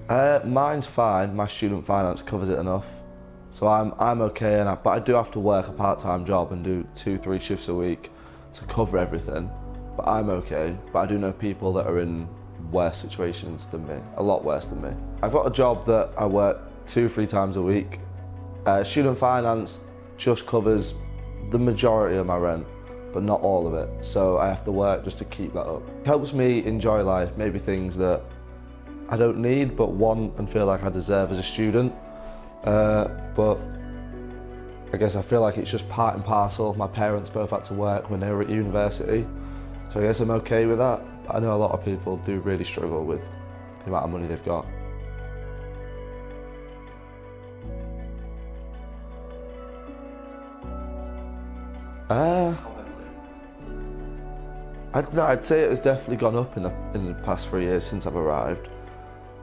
Mine's fine. My student finance covers it enough, so I'm okay. But I do have to work a part-time job and do 2-3 shifts a week to cover everything. But I'm okay. But I do know people that are in worse situations than me, a lot worse than me. I've got a job that I work 2-3 times a week. Student finance just covers the majority of my rent, but not all of it. So I have to work just to keep that up. It helps me enjoy life, maybe things that I don't need but want and feel like I deserve as a student. But I guess I feel like it's just part and parcel. My parents both had to work when they were at university, so I guess I'm okay with that. But I know a lot of people do really struggle with the amount of money they've got. I'd say it has definitely gone up in the past 3 years since I've arrived.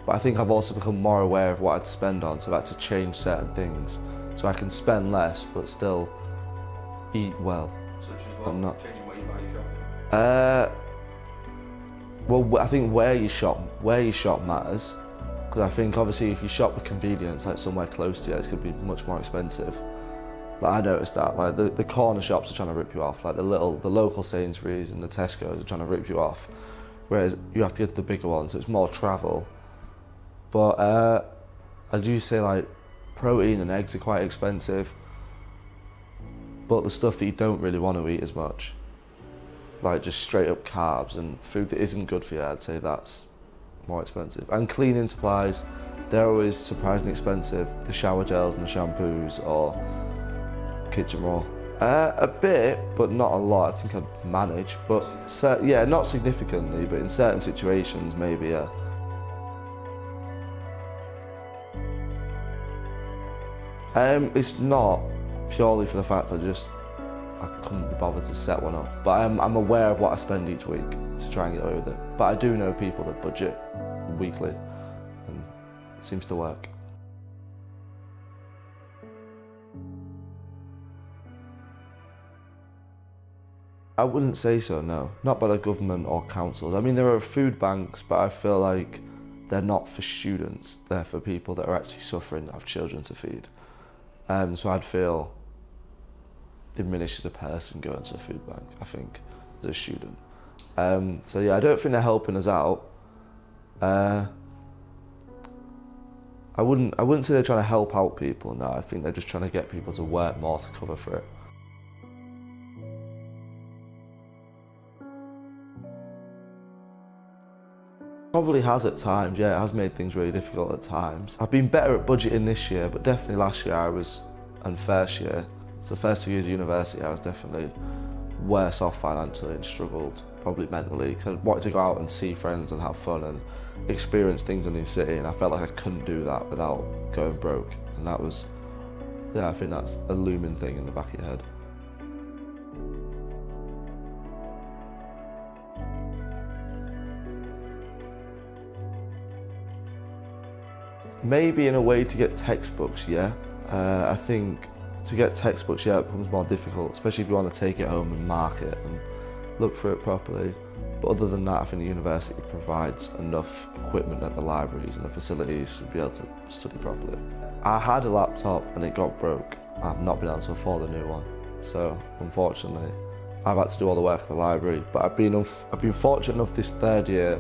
But I think I've also become more aware of what I'd spend on, so I've had to change certain things. So I can spend less, but still eat well. Such as what? I'm not. Changing what you buy your shopping? Well, I think where you shop matters. Because I think obviously if you shop for convenience, like somewhere close to you, it's going to be much more expensive. Like I noticed that, like the corner shops are trying to rip you off, like the local Sainsbury's and the Tesco's are trying to rip you off, whereas you have to go to the bigger ones, so it's more travel. But I do say like protein and eggs are quite expensive, but the stuff that you don't really want to eat as much, like just straight up carbs and food that isn't good for you, I'd say that's more expensive. And cleaning supplies, they're always surprisingly expensive. The shower gels and the shampoos or kitchen roll. A bit, but not a lot. I think I'd manage, but yeah, not significantly, but in certain situations maybe, yeah. It's not purely for the fact I couldn't be bothered to set one up, but I'm aware of what I spend each week to try and get away with it. But I do know people that budget weekly, and it seems to work. I wouldn't say so, no. Not by the government or councils. I mean, there are food banks, but I feel like they're not for students. They're for people that are actually suffering, that have children to feed. So I'd feel diminished as a person going to a food bank, I think, as a student. So yeah, I don't think they're helping us out. I wouldn't say they're trying to help out people, no. I think they're just trying to get people to work more to cover for it. Probably has at times, yeah, it has made things really difficult at times. I've been better at budgeting this year, but definitely last year and first year, so the first 2 years of university, I was definitely worse off financially and struggled, probably mentally, because I wanted to go out and see friends and have fun and experience things in the city, and I felt like I couldn't do that without going broke. And that was, yeah, I think that's a looming thing in the back of your head. Maybe in a way to get textbooks, yeah. I think to get textbooks, yeah, it becomes more difficult, especially if you want to take it home and mark it and look for it properly. But other than that, I think the university provides enough equipment at the libraries and the facilities to be able to study properly. I had a laptop and it got broke. I've not been able to afford a new one. So, unfortunately, I've had to do all the work at the library. But I've been fortunate enough this third year,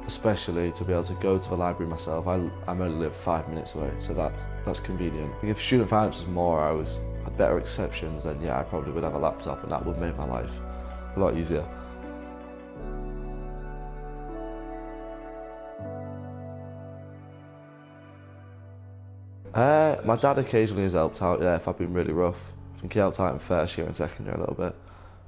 especially, to be able to go to the library myself. I only live 5 minutes away, so that's convenient. If student finance was more, had better exceptions, then yeah, I probably would have a laptop and that would make my life a lot easier. My dad occasionally has helped out, yeah, if I've been really rough. I think he helped out in first year and second year a little bit,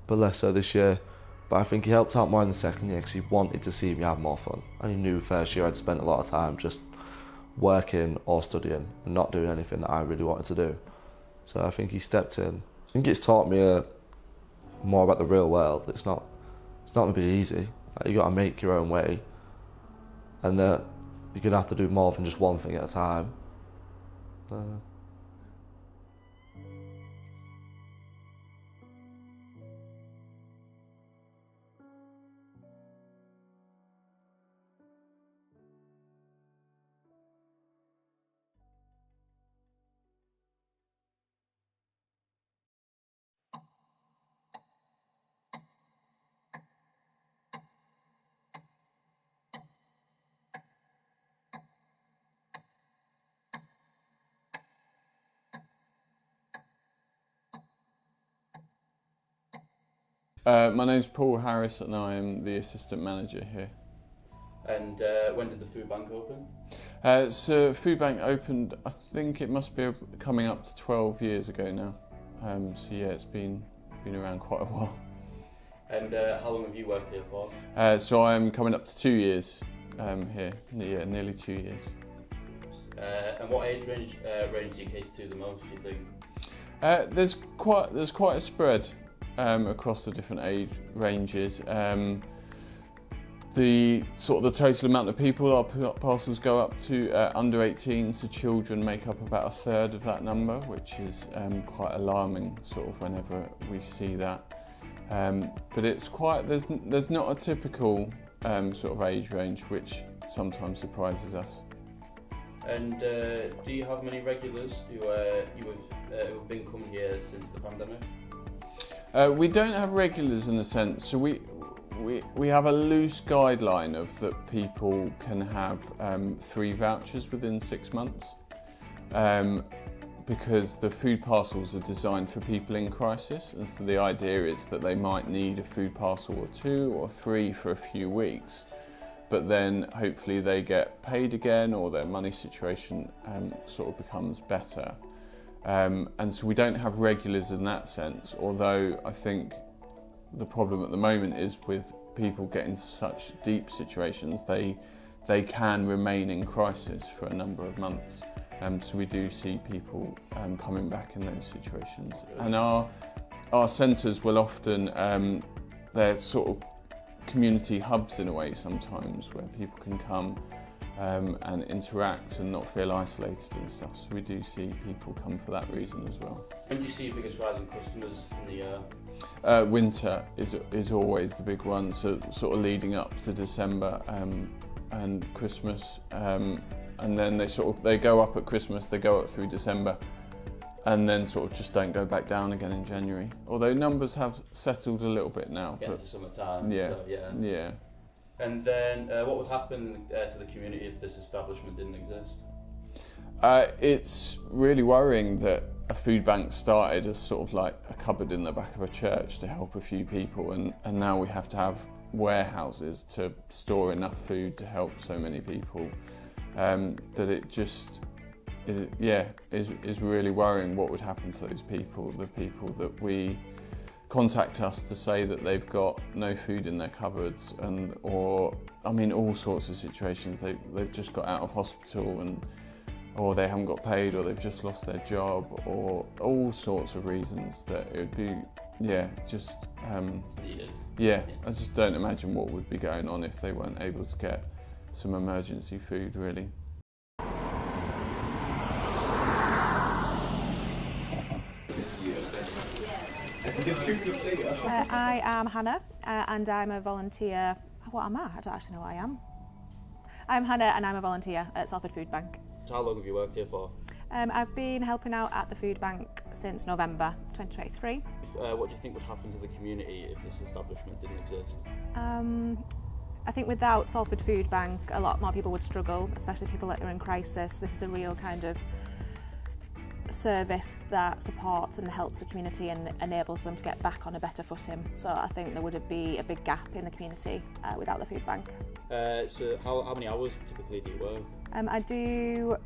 but less so this year. But I think he helped out more in the second year because he wanted to see me have more fun. And he knew first year I'd spent a lot of time just working or studying and not doing anything that I really wanted to do. So I think he stepped in. I think it's taught me more about the real world. It's not going to be easy. Like, you got to make your own way, and you're going to have to do more than just one thing at a time. My name's Paul Harris and I am the assistant manager here. And when did the food bank open? So food bank opened, I think it must be coming up to 12 years ago now. So yeah, it's been around quite a while. And how long have you worked here for? So I'm coming up to 2 years here, yeah, nearly 2 years. And what age range do you cater to the most, do you think? There's quite a spread across the different age ranges. The total amount of people our parcels go up to under 18, so children make up about a third of that number, which is quite alarming sort of whenever we see that. But it's there's not a typical sort of age range, which sometimes surprises us. And do you have many regulars who've been coming here since the pandemic? We don't have regulars in a sense, so we have a loose guideline of that people can have 3 vouchers within 6 months, because the food parcels are designed for people in crisis, and so the idea is that they might need a food parcel or 2 or 3 for a few weeks, but then hopefully they get paid again or their money situation sort of becomes better. And so we don't have regulars in that sense, although I think the problem at the moment is with people getting such deep situations, they can remain in crisis for a number of months. So we do see people coming back in those situations. And our centres will often, they're sort of community hubs in a way sometimes, where people can come and interact and not feel isolated and stuff. So we do see people come for that reason as well. When do you see your biggest rise in customers in the year? Winter is always the big one, so sort of leading up to December and Christmas, and then they go up at Christmas, they go up through December, and then sort of just don't go back down again in January. Although numbers have settled a little bit now. Get into summertime. Yeah, so, yeah. Yeah. And then what would happen to the community if this establishment didn't exist? It's really worrying that a food bank started as sort of like a cupboard in the back of a church to help a few people, and now we have to have warehouses to store enough food to help so many people, that it just is really worrying what would happen to those people, the people that we contact us to say that they've got no food in their cupboards, or all sorts of situations. They've just got out of hospital or they haven't got paid, or they've just lost their job, or all sorts of reasons that it would be, I just don't imagine what would be going on if they weren't able to get some emergency food, really. I am Hannah and I'm a volunteer. What am I? I don't actually know what I am. I'm Hannah and I'm a volunteer at Salford Food Bank. How long have you worked here for? I've been helping out at the food bank since November 2023. What do you think would happen to the community if this establishment didn't exist? I think without Salford Food Bank, a lot more people would struggle, especially people that are in crisis. This is a real kind of service that supports and helps the community and enables them to get back on a better footing. So I think there would be a big gap in the community without the food bank. So how many hours typically do you work?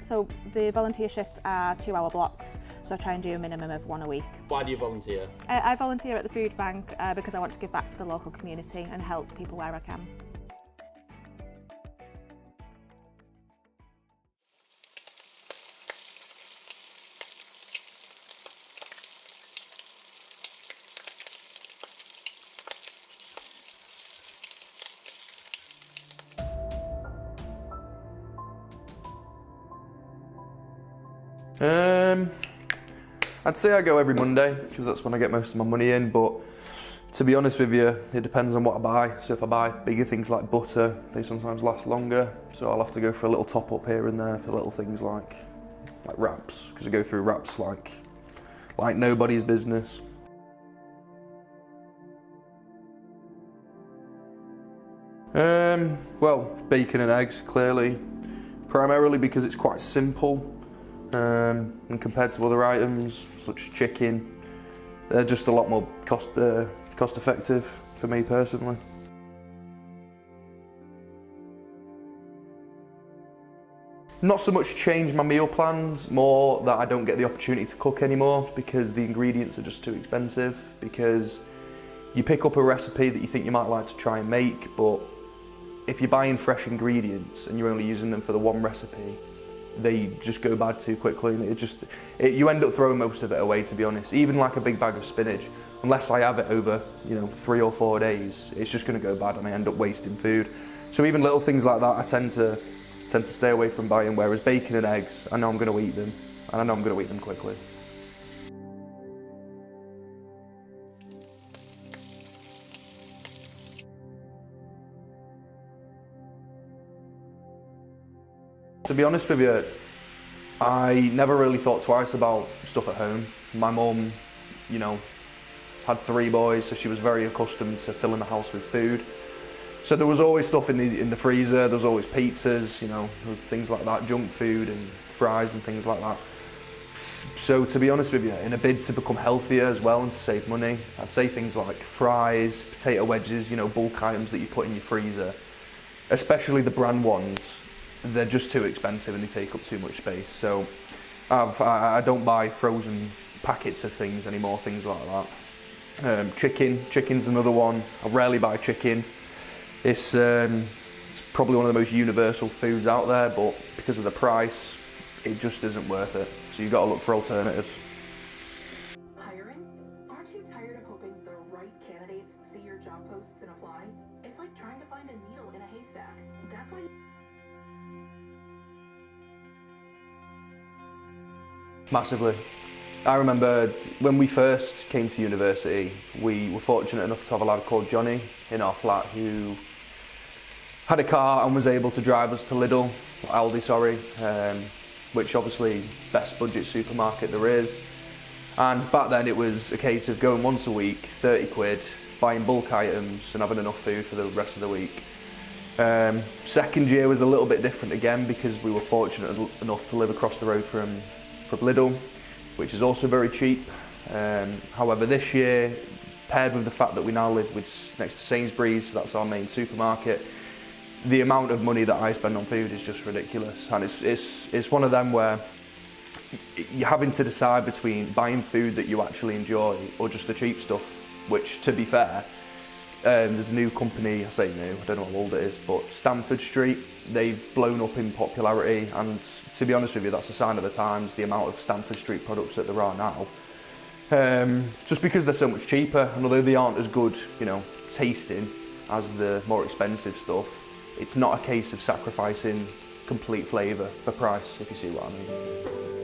So the volunteer shifts are 2-hour blocks, so I try and do a minimum of 1 a week. Why do you volunteer? I volunteer at the food bank because I want to give back to the local community and help people where I can. I'd say I go every Monday because that's when I get most of my money in, but to be honest with you, it depends on what I buy. So if I buy bigger things like butter, they sometimes last longer, so I'll have to go for a little top up here and there for little things like wraps, because I go through wraps like nobody's business. Well, bacon and eggs, clearly, primarily because it's quite simple. And compared to other items such as chicken, they're just a lot more cost cost effective for me personally. Not so much change my meal plans, more that I don't get the opportunity to cook anymore because the ingredients are just too expensive. Because you pick up a recipe that you think you might like to try and make, but if you're buying fresh ingredients and you're only using them for the one recipe, they just go bad too quickly, and you end up throwing most of it away, to be honest. Even like a big bag of spinach, unless I have it over 3 or 4 days, it's just going to go bad and I end up wasting food. So even little things like that I tend to stay away from buying, whereas bacon and eggs, I know I'm going to eat them, and I know I'm going to eat them quickly. To be honest with you, I never really thought twice about stuff at home. My mum, had 3 boys, so she was very accustomed to filling the house with food. So there was always stuff in the freezer. There was always pizzas, things like that, junk food and fries and things like that. So to be honest with you, in a bid to become healthier as well and to save money, I'd say things like fries, potato wedges, bulk items that you put in your freezer, especially the brand ones. They're just too expensive and they take up too much space. So I don't buy frozen packets of things anymore, things like that. Chicken's another one. I rarely buy chicken. It's probably one of the most universal foods out there, but because of the price, it just isn't worth it. So you've got to look for alternatives. Hiring? Aren't you tired of hoping the right candidates see your job posts and apply? It's like trying to find a needle in a haystack. That's why Massively. I remember when we first came to university, we were fortunate enough to have a lad called Johnny in our flat who had a car and was able to drive us to Lidl, Aldi, sorry, which obviously best budget supermarket there is. And back then it was a case of going once a week, 30 quid, buying bulk items and having enough food for the rest of the week. Second year was a little bit different again because we were fortunate enough to live across the road from Lidl, which is also very cheap. However, this year, paired with the fact that we now live next to Sainsbury's, so that's our main supermarket, the amount of money that I spend on food is just ridiculous. And it's one of them where you're having to decide between buying food that you actually enjoy or just the cheap stuff, which, to be fair, there's a new company, I say new, I don't know how old it is, but Stamford Street, they've blown up in popularity, and to be honest with you, that's a sign of the times, the amount of Stamford Street products that there are now. Just because they're so much cheaper, and although they aren't as good, tasting as the more expensive stuff, it's not a case of sacrificing complete flavour for price, if you see what I mean.